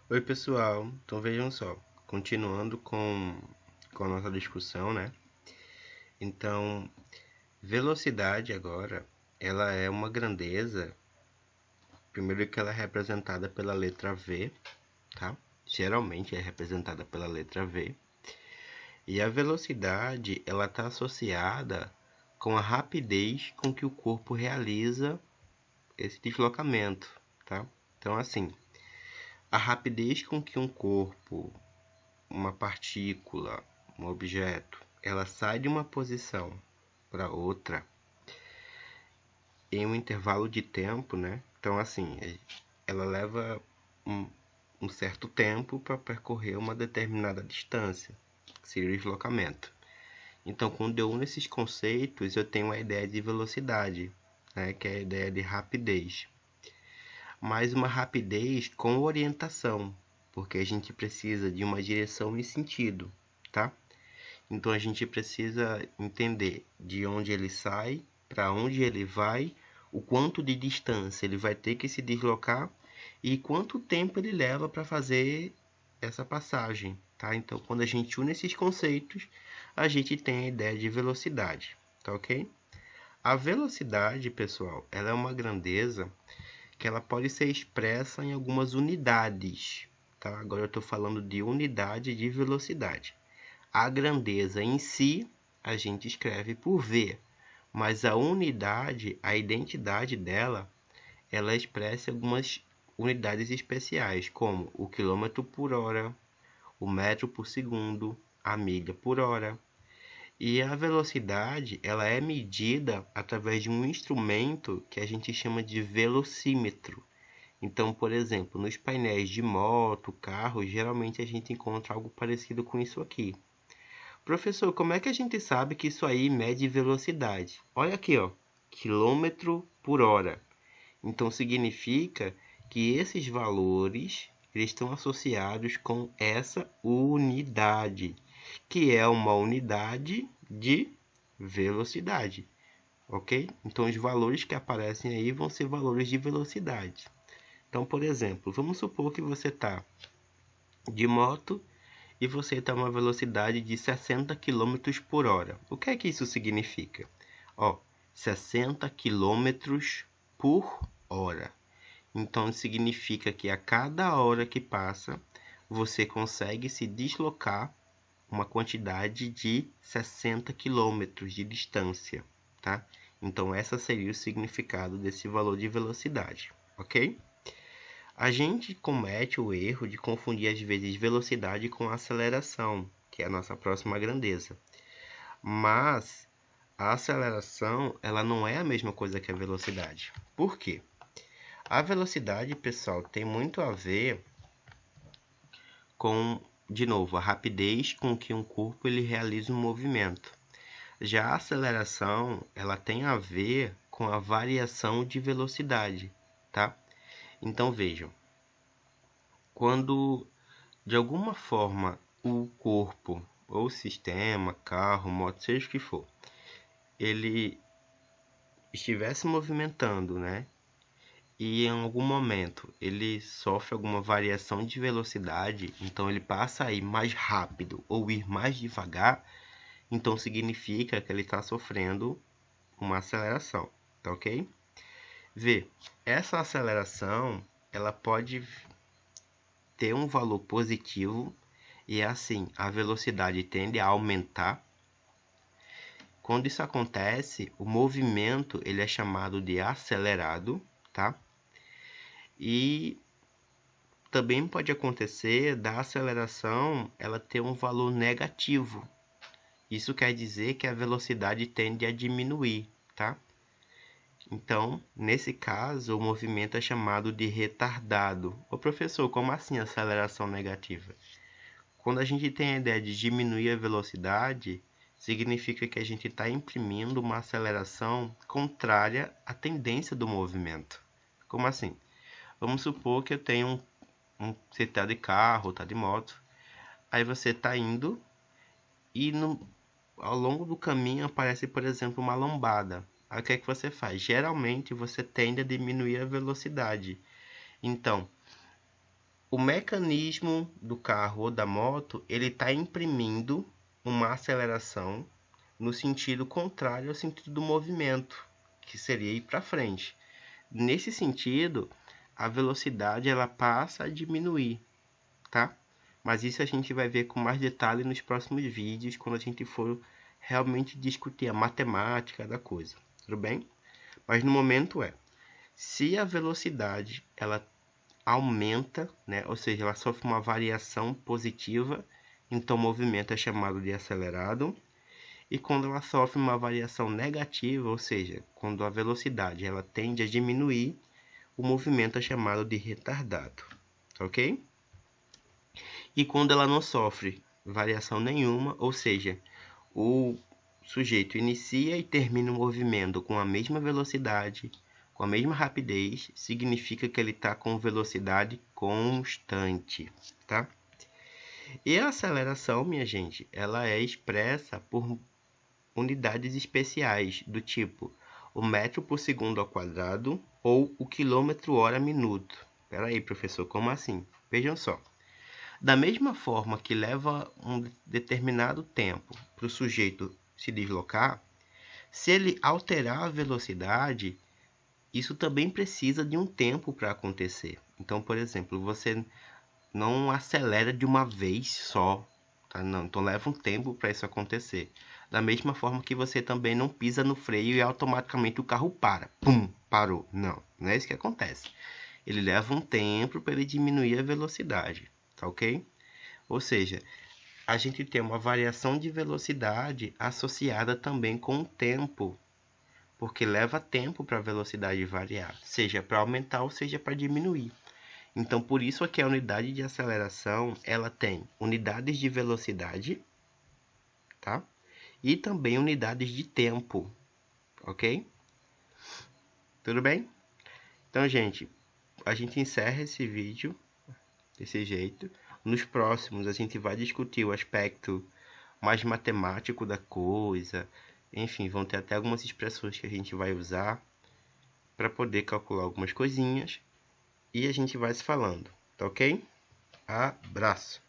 Oi, pessoal. Então vejam só, continuando com a nossa discussão, né? Então, velocidade agora, ela é uma grandeza, primeiro que ela é representada pela letra V, tá? Geralmente é representada pela letra V. E a velocidade, ela está associada com a rapidez com que o corpo realiza esse deslocamento, tá? Então, assim, a rapidez com que um corpo, uma partícula, um objeto, ela sai de uma posição para outra em um intervalo de tempo, né? Então, assim, ela leva um, um certo tempo para percorrer uma determinada distância, que seria o deslocamento. Então, quando eu uno esses conceitos, eu tenho a ideia de velocidade, né? Que é a ideia de rapidez. Mas uma rapidez com orientação, porque a gente precisa de uma direção e sentido, tá? Então a gente precisa entender de onde ele sai, para onde ele vai, o quanto de distância ele vai ter que se deslocar e quanto tempo ele leva para fazer essa passagem, tá? Então quando a gente une esses conceitos, a gente tem a ideia de velocidade, tá ok? A velocidade, pessoal, ela é uma grandeza que ela pode ser expressa em algumas unidades, tá? Agora eu estou falando de unidade de velocidade. A grandeza em si a gente escreve por V, mas a unidade, a identidade dela, ela expressa algumas unidades especiais, como o quilômetro por hora, o metro por segundo, a milha por hora. E a velocidade, ela é medida através de um instrumento que a gente chama de velocímetro. Então, por exemplo, nos painéis de moto, carro, geralmente a gente encontra algo parecido com isso aqui. Professor, como é que a gente sabe que isso aí mede velocidade? Olha aqui, ó, quilômetro por hora. Então significa que esses valores eles estão associados com essa unidade, que é uma unidade de velocidade, ok? Então os valores que aparecem aí vão ser valores de velocidade. Então, por exemplo, vamos supor que você está de moto e você está a uma velocidade de 60 quilômetros por hora. O que é que isso significa? Ó, 60 quilômetros por hora. Então significa que a cada hora que passa, você consegue se deslocar uma quantidade de 60 quilômetros de distância, tá? Então essa seria o significado desse valor de velocidade, ok? A gente comete o erro de confundir às vezes velocidade com aceleração, que é a nossa próxima grandeza. Mas a aceleração, ela não é a mesma coisa que a velocidade. Por quê? A velocidade, pessoal, tem muito a ver com, de novo, a rapidez com que um corpo ele realiza um movimento. Já a aceleração, ela tem a ver com a variação de velocidade, tá? Então vejam, quando de alguma forma o corpo ou sistema, carro, moto, seja o que for, ele estivesse movimentando, né? E em algum momento ele sofre alguma variação de velocidade, então ele passa a ir mais rápido ou ir mais devagar, então significa que ele está sofrendo uma aceleração, tá ok? Vê, essa aceleração ela pode ter um valor positivo e assim a velocidade tende a aumentar. Quando isso acontece, o movimento ele é chamado de acelerado, tá? E também pode acontecer da aceleração ela ter um valor negativo. Isso quer dizer que a velocidade tende a diminuir, tá? Então, nesse caso, o movimento é chamado de retardado. Ô professor, como assim aceleração negativa? Quando a gente tem a ideia de diminuir a velocidade, significa que a gente está imprimindo uma aceleração contrária à tendência do movimento. Como assim? Vamos supor que eu tenho você está de carro, está de moto, aí você está indo e ao longo do caminho aparece, por exemplo, uma lombada. Aí o que é que você faz? Geralmente você tende a diminuir a velocidade. Então, o mecanismo do carro ou da moto, ele está imprimindo uma aceleração no sentido contrário ao sentido do movimento, que seria ir para frente. Nesse sentido, a velocidade ela passa a diminuir, tá? Mas isso a gente vai ver com mais detalhe nos próximos vídeos, quando a gente for realmente discutir a matemática da coisa, tudo bem? Mas no momento se a velocidade ela aumenta, né? Ou seja, ela sofre uma variação positiva, então o movimento é chamado de acelerado. E quando ela sofre uma variação negativa, ou seja, quando a velocidade ela tende a diminuir, o movimento é chamado de retardado, ok? E quando ela não sofre variação nenhuma, ou seja, o sujeito inicia e termina o movimento com a mesma velocidade, com a mesma rapidez, significa que ele está com velocidade constante, tá? E a aceleração, minha gente, ela é expressa por unidades especiais, do tipo o metro por segundo ao quadrado ou o quilômetro hora minuto. Espera aí, professor, como assim? Vejam só. Da mesma forma que leva um determinado tempo para o sujeito se deslocar, se ele alterar a velocidade, isso também precisa de um tempo para acontecer. Então, por exemplo, você não acelera de uma vez só, tá? Não, então leva um tempo para isso acontecer. Da mesma forma que você também não pisa no freio e automaticamente o carro para. Pum, parou. Não, não é isso que acontece. Ele leva um tempo para ele diminuir a velocidade, tá ok? Ou seja, a gente tem uma variação de velocidade associada também com o tempo, porque leva tempo para a velocidade variar, seja para aumentar ou seja para diminuir. Então, por isso aqui a unidade de aceleração, ela tem unidades de velocidade, tá? E também unidades de tempo, ok? Tudo bem? Então, gente, a gente encerra esse vídeo desse jeito. Nos próximos, a gente vai discutir o aspecto mais matemático da coisa. Enfim, vão ter até algumas expressões que a gente vai usar para poder calcular algumas coisinhas. E a gente vai se falando, tá ok? Abraço!